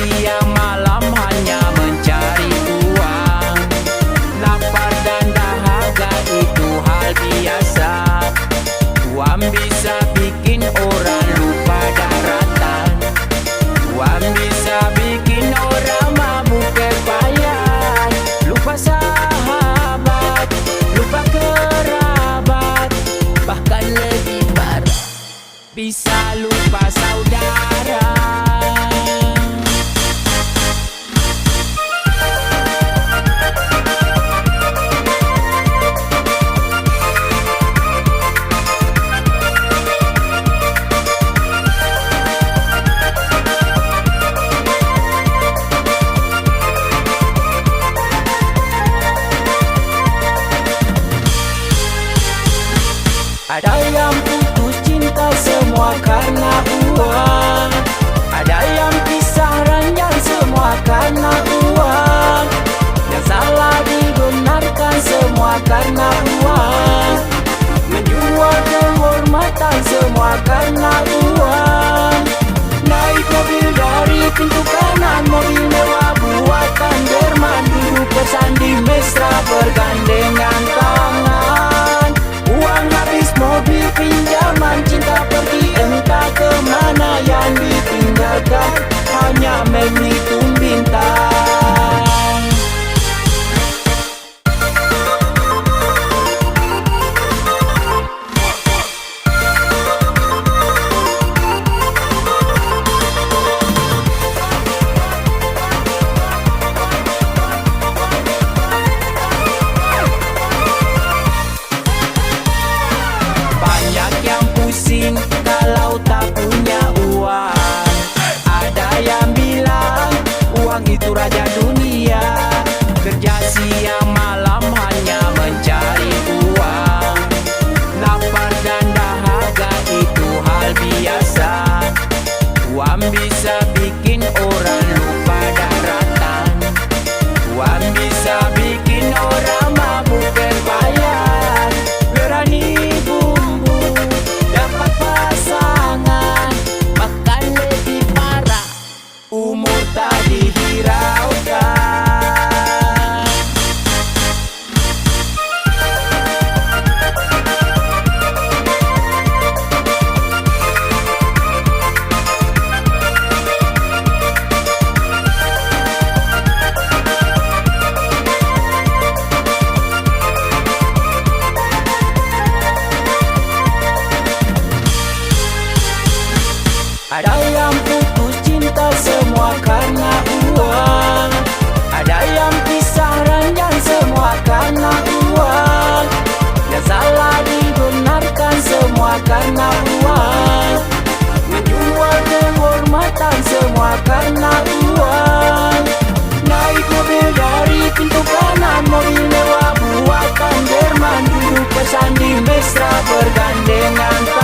siang malam hanya mencari uang. Lapar dan dahaga itu hal biasa. Uang bisa bikin orang lupa daratan. Uang bisa bikin orang mabuk kepayan. Lupa sahabat, lupa kerabat, bahkan lebih parah, bisa lupa saudara. Ada yang putus cinta semua karena uang. Ada yang pisah ranjang semua karena uang. Yang salah dibenarkan semua karena uang. Menjual kehormatan semua karena uang. Naik mobil dari pintu kanan, mobil mewah buatan Jerman, duduk bersanding mesra bergandengan tangan. Uang habis, mobil pinjaman, cinta pergi entah kemana. Yang ditinggalkan hanya menghitung bintang. Kalau tak punya uang, ada yang bilang uang itu raja dunia. Kerja siang malam hanya mencari uang. Lapar dan dahaga itu hal biasa. Uang bisa bikin orang lupa daratan. Uang bisa bikin orang mabuk berbayar. Berani bumbu dapat pasangan, bahkan lebih parah, umur tak dihiraukan. Ada yang putus cinta semua karena uang. Ada yang pisah ranjang semua karena uang. Yang salah dibenarkan semua karena uang. Menjual kehormatan semua karena uang. Naik mobil dari pintu kanan, mobil mewah buatan Jerman, duduk bersanding mesra bergandengan tangan.